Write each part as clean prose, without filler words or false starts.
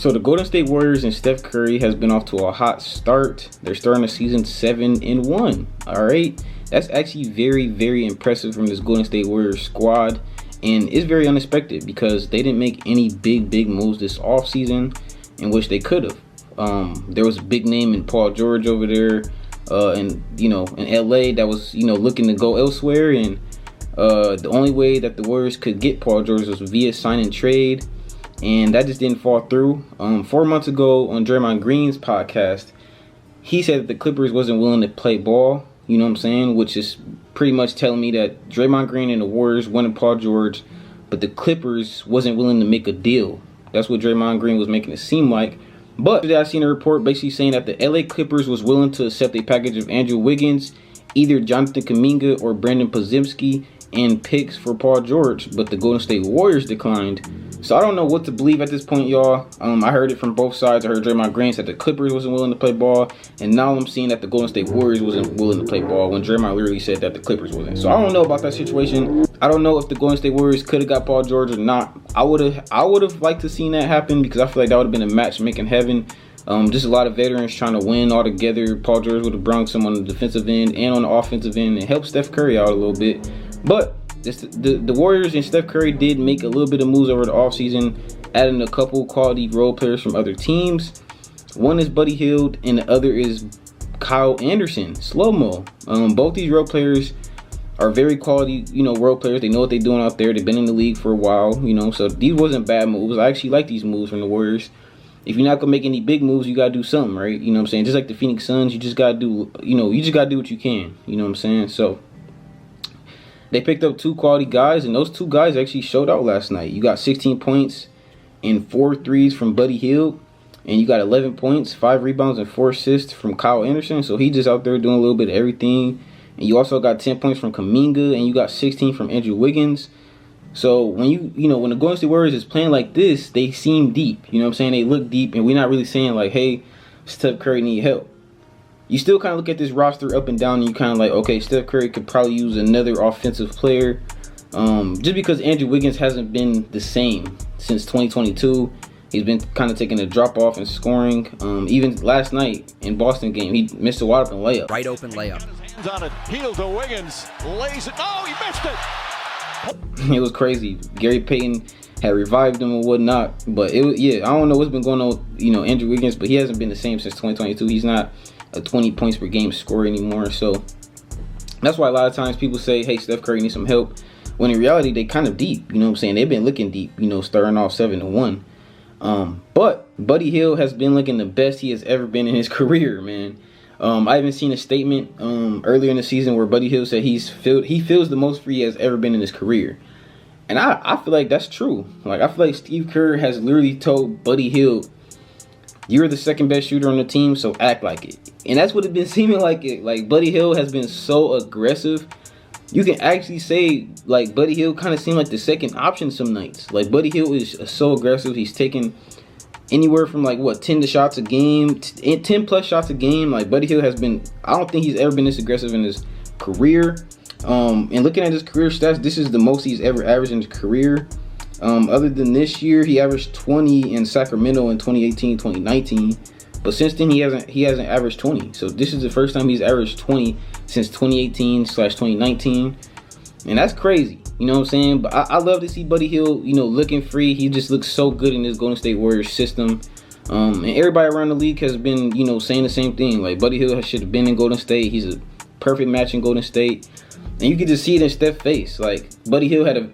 So the Golden State Warriors and Steph Curry has been off to a hot start. They're starting the season 7-1. All right, that's actually very, very impressive from this Golden State Warriors squad, and it's very unexpected because they didn't make any big moves this offseason, in which they could have. There was a big name in Paul George over there, in LA that was looking to go elsewhere, and the only way that the Warriors could get Paul George was via sign and trade. And that just didn't fall through. 4 months ago on Draymond Green's podcast, he said that the Clippers wasn't willing to play ball, you know what I'm saying? Which is pretty much telling me that Draymond Green and the Warriors wanted Paul George, but the Clippers wasn't willing to make a deal. That's what Draymond Green was making it seem like. But I seen a report basically saying that the LA Clippers was willing to accept a package of Andrew Wiggins, either Jonathan Kuminga or Brandon Podziemski, and picks for Paul George, but the Golden State Warriors declined. So I don't know what to believe at this point, y'all. I heard it from both sides. I heard Draymond Green said the Clippers wasn't willing to play ball, and now I'm seeing that the Golden State Warriors wasn't willing to play ball when Draymond literally said that the Clippers wasn't. So I don't know about that situation. I don't know if the Golden State Warriors could have got Paul George or not. I would have liked to seen that happen because I feel like that would have been a match made in heaven. Just a lot of veterans trying to win all together. Paul George would have brought some on the defensive end and on the offensive end and helped Steph Curry out a little bit. But the Warriors and Steph Curry did make a little bit of moves over the offseason, adding a couple quality role players from other teams. One is Buddy Hield and the other is Kyle Anderson, slow-mo. Both these role players are very quality, role players. They know what they're doing out there. They've been in the league for a while, so these wasn't bad moves. I actually like these moves from the Warriors. If you're not gonna make any big moves, you gotta do something, right? You know what I'm saying? Just like the Phoenix Suns, you just gotta do, you just gotta do what you can. You know what I'm saying? So they picked up two quality guys, and those two guys actually showed out last night. You got 16 points and 4 threes from Buddy Hield, and you got 11 points, 5 rebounds, and 4 assists from Kyle Anderson. So he just out there doing a little bit of everything. And you also got 10 points from Kuminga, and you got 16 from Andrew Wiggins. So when when the Golden State Warriors is playing like this, they seem deep. You know what I'm saying? They look deep, and we're not really saying like, hey, Steph Curry need help. You still kind of look at this roster up and down, and you kind of like, okay, Steph Curry could probably use another offensive player. Just because Andrew Wiggins hasn't been the same since 2022. He's been kind of taking a drop off in scoring. Even last night in Boston game, he missed a wide open layup. Right open layup. Hands on it. Hield to Wiggins. Lays it. Oh, he missed it. It was crazy. Gary Payton had revived him and whatnot. But it was, I don't know what's been going on with, Andrew Wiggins, but he hasn't been the same since 2022. He's not a 20 points per game scorer anymore. So that's why a lot of times people say, hey, Steph Curry needs some help. When in reality, they kind of deep. You know what I'm saying? They've been looking deep, starting off 7-1. But Buddy Hield has been looking the best he has ever been in his career, man. I even seen a statement earlier in the season where Buddy Hield said he feels the most free he has ever been in his career. And I feel like that's true. Like, I feel like Steve Kerr has literally told Buddy Hield, you're the second best shooter on the team, so act like it. And that's what it's been seeming like it. Like, Buddy Hield has been so aggressive. You can actually say, like, Buddy Hield kind of seemed like the second option some nights. Like, Buddy Hield is so aggressive. He's taking anywhere from, 10 shots a game, 10 plus shots a game. Like, Buddy Hield has been, I don't think he's ever been this aggressive in his career. And looking at his career stats, this is the most he's ever averaged in his career. Other than this year, he averaged 20 in Sacramento in 2018, 2019. But since then, he hasn't averaged 20. So this is the first time he's averaged 20 since 2018/2019. And that's crazy. You know what I'm saying? But I love to see Buddy Hield, looking free. He just looks so good in this Golden State Warriors system. And everybody around the league has been, saying the same thing. Like, Buddy Hield should have been in Golden State. He's a perfect match in Golden State. And you can just see it in Steph's face. Like, Buddy Hield had a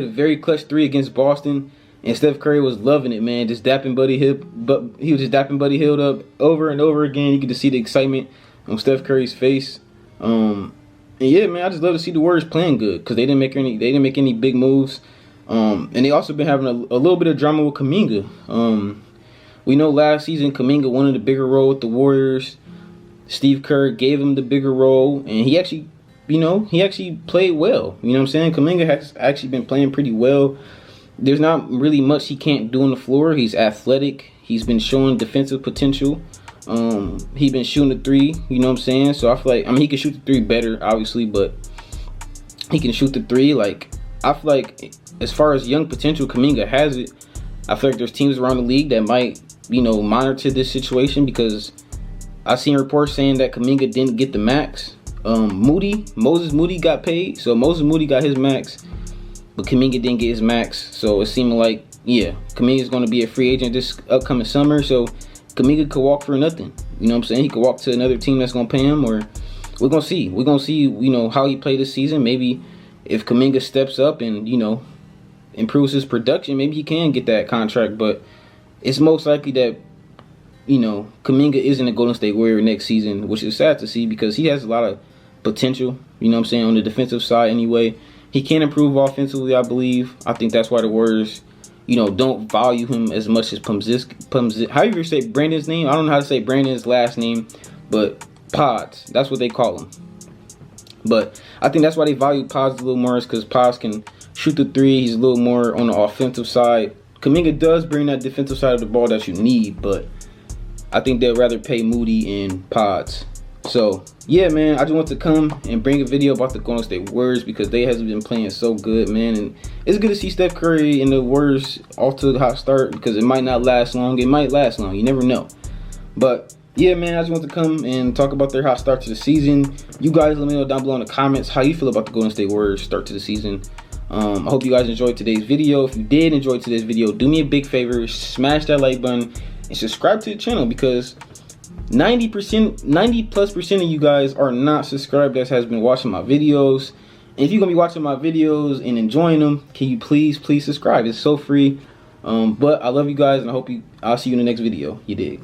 very clutch 3 against Boston. And Steph Curry was loving it, man. Just dapping Buddy Hield, but he was just dapping Buddy Hield up over and over again. You could just see the excitement on Steph Curry's face. And yeah, man, I just love to see the Warriors playing good because they didn't make any big moves. And they also been having a little bit of drama with Kuminga. We know last season Kuminga wanted a bigger role with the Warriors. Steve Kerr gave him the bigger role, and he actually played well. You know what I'm saying? Kuminga has actually been playing pretty well. There's not really much he can't do on the floor. He's athletic. He's been showing defensive potential. He's been shooting the 3, you know what I'm saying? So I feel like, he can shoot the 3 better, obviously, but he can shoot the 3. Like, I feel like as far as young potential, Kuminga has it. I feel like there's teams around the league that might, you know, monitor this situation, because I seen reports saying that Kuminga didn't get the max. Moses Moody got paid, so Moses Moody got his max, but Kuminga didn't get his max. So it seemed like, yeah, Kuminga is going to be a free agent this upcoming summer. So Kuminga could walk for nothing. You know what I'm saying? He could walk to another team that's going to pay him, or we're going to see. We're going to see, you know, how he played this season. Maybe if Kuminga steps up and, you know, improves his production, maybe he can get that contract. But it's most likely that, you know, Kuminga isn't a Golden State Warrior next season, which is sad to see, because he has a lot of potential, you know what I'm saying, on the defensive side anyway. He can improve offensively, I believe. I think that's why the Warriors, you know, don't value him as much as how you ever say Brandon's name? I don't know how to say Brandon's last name, but Pods, that's what they call him. But I think that's why they value Pods a little more, is because Pods can shoot the three. He's a little more on the offensive side. Kuminga does bring that defensive side of the ball that you need, but I think they'd rather pay Moody and Pods. So, yeah, man, I just want to come and bring a video about the Golden State Warriors, because they has been playing so good, man. And it's good to see Steph Curry and the Warriors off to a hot start, because it might not last long. It might last long. You never know. But, yeah, man, I just want to come and talk about their hot start to the season. You guys let me know down below in the comments how you feel about the Golden State Warriors start to the season. I hope you guys enjoyed today's video. If you did enjoy today's video, do me a big favor. Smash that like button and subscribe to the channel, because 90+% of you guys are not subscribed that has been watching my videos. And if you're gonna be watching my videos and enjoying them, can you please subscribe? It's so free. But I love you guys, and I'll see you in the next video. You dig?